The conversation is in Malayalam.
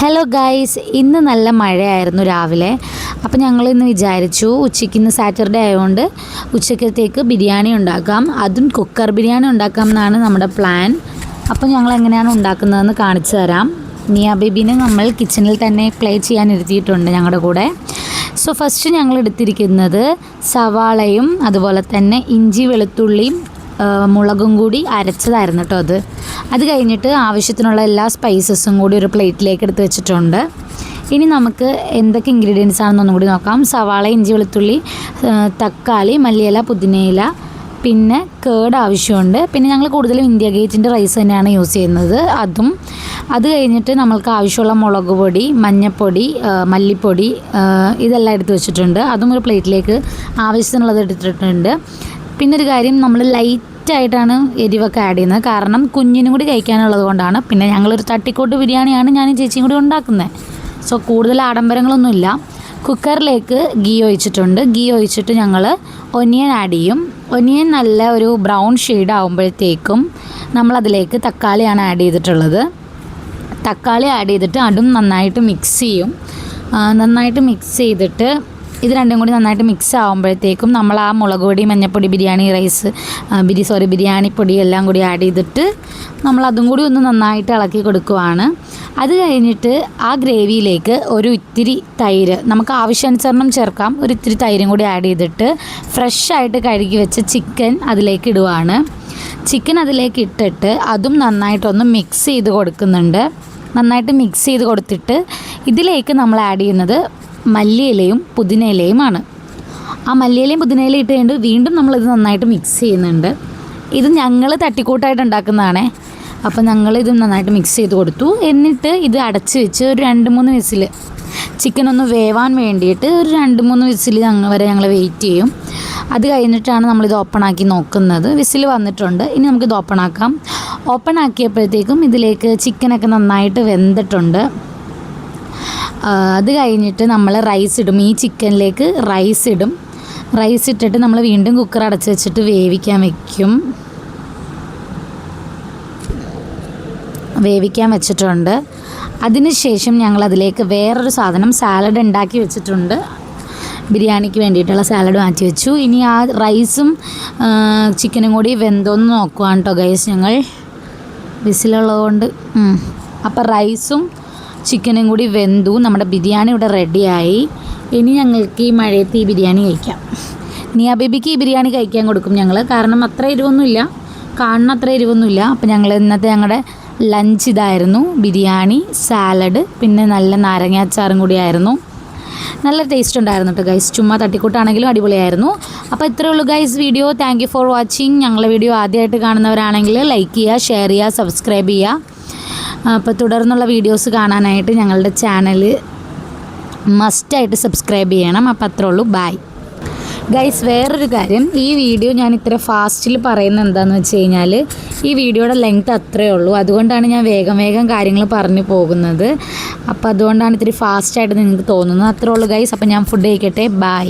ഹലോ ഗൈസ്, ഇന്ന് നല്ല മഴയായിരുന്നു രാവിലെ. അപ്പോൾ ഞങ്ങളിന്ന് വിചാരിച്ചു ഉച്ചയ്ക്ക് ഇന്ന് സാറ്റർഡേ ആയതുകൊണ്ട് ഉച്ചക്കത്തേക്ക് ബിരിയാണി ഉണ്ടാക്കാം, അതും കുക്കർ ബിരിയാണി ഉണ്ടാക്കാം എന്നാണ് നമ്മുടെ പ്ലാൻ. അപ്പോൾ ഞങ്ങൾ എങ്ങനെയാണ് ഉണ്ടാക്കുന്നതെന്ന് കാണിച്ചു തരാം. നിയ ബേബിനെ നമ്മൾ കിച്ചണിൽ തന്നെ പ്ലേ ചെയ്യാൻ ഇരുത്തിയിട്ടുണ്ട് ഞങ്ങളുടെ കൂടെ. സോ ഫസ്റ്റ് ഞങ്ങൾ എടുത്തിരിക്കുന്നത് സവാളയും അതുപോലെ തന്നെ ഇഞ്ചി വെളുത്തുള്ളിയും മുളകും കൂടി അരച്ചതായിരുന്നു കേട്ടോ. അത് കഴിഞ്ഞിട്ട് ആവശ്യത്തിനുള്ള എല്ലാ സ്പൈസസും കൂടി ഒരു പ്ലേറ്റിലേക്ക് എടുത്ത് വെച്ചിട്ടുണ്ട്. ഇനി നമുക്ക് എന്തൊക്കെ ഇൻഗ്രീഡിയൻസ് ആണെന്നൊന്നും കൂടി നോക്കാം. സവാള, ഇഞ്ചി വെളുത്തുള്ളി, തക്കാളി, മല്ലിയില, പുതിനയില, പിന്നെ കേട് ആവശ്യമുണ്ട്. പിന്നെ ഞങ്ങൾ കൂടുതലും ഇന്ത്യ ഗേറ്റിൻ്റെ റൈസ് തന്നെയാണ് യൂസ് ചെയ്യുന്നത്. അത് കഴിഞ്ഞിട്ട് നമ്മൾക്ക് ആവശ്യമുള്ള മുളക് പൊടി, മഞ്ഞൾപ്പൊടി, മല്ലിപ്പൊടി ഇതെല്ലാം എടുത്ത് വെച്ചിട്ടുണ്ട്. അതും ഒരു പ്ലേറ്റിലേക്ക് ആവശ്യത്തിനുള്ളത് എടുത്തിട്ടുണ്ട്. പിന്നെ ഒരു കാര്യം, നമ്മൾ ലൈറ്റായിട്ടാണ് എരിവൊക്കെ ആഡ് ചെയ്യുന്നത്, കാരണം കുഞ്ഞിനും കൂടി കഴിക്കാനുള്ളത് കൊണ്ടാണ്. പിന്നെ ഞങ്ങളൊരു തട്ടിക്കോട്ട് ബിരിയാണിയാണ് ഞാനും ചേച്ചിയും കൂടി ഉണ്ടാക്കുന്നത്. സോ കൂടുതൽ ആഡംബരങ്ങളൊന്നുമില്ല. കുക്കറിലേക്ക് ഗീ ഒഴിച്ചിട്ടുണ്ട്. ഗീ ഒഴിച്ചിട്ട് ഞങ്ങൾ ഒനിയൻ ആഡ് ചെയ്യും. ഒനിയൻ നല്ല ഒരു ബ്രൗൺ ഷെയ്ഡ് ആകുമ്പോഴത്തേക്കും നമ്മളതിലേക്ക് തക്കാളിയാണ് ആഡ് ചെയ്തിട്ടുള്ളത്. തക്കാളി ആഡ് ചെയ്തിട്ട് അതും നന്നായിട്ട് മിക്സ് ചെയ്യും. നന്നായിട്ട് മിക്സ് ചെയ്തിട്ട് ഇത് രണ്ടും കൂടി നന്നായിട്ട് മിക്സ് ആകുമ്പോഴത്തേക്കും നമ്മൾ ആ മുളക് പൊടി, മഞ്ഞൾപ്പൊടി, ബിരിയാണി പൊടി എല്ലാം കൂടി ആഡ് ചെയ്തിട്ട് നമ്മൾ അതും കൂടി ഒന്ന് നന്നായിട്ട് ഇളക്കി കൊടുക്കുവാണ്. അത് കഴിഞ്ഞിട്ട് ആ ഗ്രേവിയിലേക്ക് ഒരു ഇത്തിരി തൈര് നമുക്ക് ആവശ്യാനുസരണം ചേർക്കാം. ഒരു ഇത്തിരി തൈരും കൂടി ആഡ് ചെയ്തിട്ട് ഫ്രഷായിട്ട് കഴുകി വെച്ച ചിക്കൻ അതിലേക്ക് ഇടുവാണ്. ചിക്കൻ അതിലേക്ക് ഇട്ടിട്ട് അതും നന്നായിട്ടൊന്ന് മിക്സ് ചെയ്ത് കൊടുക്കുന്നുണ്ട്. നന്നായിട്ട് മിക്സ് ചെയ്ത് കൊടുത്തിട്ട് ഇതിലേക്ക് നമ്മൾ ആഡ് ചെയ്യുന്നത് മല്ലിയിലയും പുതിനയിലയുമാണ്. ആ മല്ലിയിലയും പുതിനയിലയും ഇട്ട് കഴിഞ്ഞിട്ട് വീണ്ടും നമ്മളിത് നന്നായിട്ട് മിക്സ് ചെയ്യുന്നുണ്ട്. ഇത് ഞങ്ങൾ തട്ടിക്കൂട്ടായിട്ട് ഉണ്ടാക്കുന്നതാണേ. അപ്പോൾ ഞങ്ങളിത് നന്നായിട്ട് മിക്സ് ചെയ്ത് കൊടുത്തു. എന്നിട്ട് ഇത് അടച്ച് വെച്ച് ഒരു 2-3 വിസിൽ, ചിക്കൻ ഒന്ന് വേവാൻ വേണ്ടിയിട്ട് ഒരു 2-3 വിസിൽ വരെ ഞങ്ങൾ വെയിറ്റ് ചെയ്യും. അത് കഴിഞ്ഞിട്ടാണ് നമ്മളിത് ഓപ്പണാക്കി നോക്കുന്നത്. വിസിൽ വന്നിട്ടുണ്ട്. ഇനി നമുക്കിത് ഓപ്പണാക്കാം. ഓപ്പൺ ആക്കിയപ്പോഴത്തേക്കും ഇതിലേക്ക് ചിക്കനൊക്കെ നന്നായിട്ട് വെന്തിട്ടുണ്ട്. അത് കഴിഞ്ഞിട്ട് നമ്മൾ റൈസ് ഇടും. ഈ ചിക്കനിലേക്ക് റൈസ് ഇടും. റൈസ് ഇട്ടിട്ട് നമ്മൾ വീണ്ടും കുക്കർ അടച്ച് വെച്ചിട്ട് വേവിക്കാൻ വെച്ചിട്ടുണ്ട്. അതിനുശേഷം ഞങ്ങളതിലേക്ക് വേറൊരു സാധനം സാലഡ് ഉണ്ടാക്കി വെച്ചിട്ടുണ്ട്. ബിരിയാണിക്ക് വേണ്ടിയിട്ടുള്ള സാലഡ് മാറ്റി വെച്ചു. ഇനി ആ റൈസും ചിക്കനും കൂടി വെന്തോന്ന് നോക്കുവാണ് കേട്ടോ ഗൈസ് ഞങ്ങൾ, വിസിലുള്ളതുകൊണ്ട്. അപ്പോൾ റൈസും ചിക്കനും കൂടി വെന്തു. നമ്മുടെ ബിരിയാണി ഇവിടെ റെഡിയായി. ഇനി ഞങ്ങൾക്ക് ഈ മഴയത്ത് ഈ ബിരിയാണി കഴിക്കാം. നിയ ബേബിക്ക് ഈ ബിരിയാണി കഴിക്കാൻ കൊടുക്കും ഞങ്ങൾ, കാരണം അത്ര എരിവൊന്നുമില്ല, കാണുന്ന അത്ര എരിവൊന്നുമില്ല. അപ്പോൾ ഞങ്ങളുടെ ലഞ്ച് ഇതായിരുന്നു: ബിരിയാണി, സാലഡ്, പിന്നെ നല്ല നാരങ്ങാച്ചാറും കൂടിയായിരുന്നു. നല്ല ടേസ്റ്റ് ഉണ്ടായിരുന്നു കേട്ടോ ഗൈസ്. ചുമ്മാ തട്ടിക്കൂട്ടാണെങ്കിലും അടിപൊളിയായിരുന്നു. അപ്പോൾ ഇത്രയേ ഉള്ളൂ guys video. Thank you for watching. ഞങ്ങളുടെ വീഡിയോ ആദ്യമായിട്ട് കാണുന്നവരാണെങ്കിൽ ലൈക്ക് ചെയ്യുക, ഷെയർ ചെയ്യുക, സബ്സ്ക്രൈബ് ചെയ്യുക. അപ്പോൾ തുടർന്നുള്ള വീഡിയോസ് കാണാനായിട്ട് ഞങ്ങളുടെ ചാനൽ മസ്റ്റായിട്ട് സബ്സ്ക്രൈബ് ചെയ്യണം. അപ്പോൾ അത്രേ ഉള്ളൂ. Bye guys. വേറൊരു കാര്യം, ഈ വീഡിയോ ഞാൻ ഇത്ര ഫാസ്റ്റിൽ പറയുന്നത് എന്താണെന്ന് വെച്ച് കഴിഞ്ഞാൽ ഈ വീഡിയോയുടെ ലെങ്ത് അത്രയേ ഉള്ളൂ. അതുകൊണ്ടാണ് ഞാൻ വേഗം കാര്യങ്ങൾ പറഞ്ഞു പോകുന്നത്. അപ്പോൾ അതുകൊണ്ടാണ് ഇത്തിരി ഫാസ്റ്റായിട്ട് നിങ്ങൾക്ക് തോന്നുന്നത്. അത്രേ ഉള്ളൂ ഗൈസ്. അപ്പോൾ ഞാൻ ഫുഡ് കഴിക്കട്ടെ. ബൈ.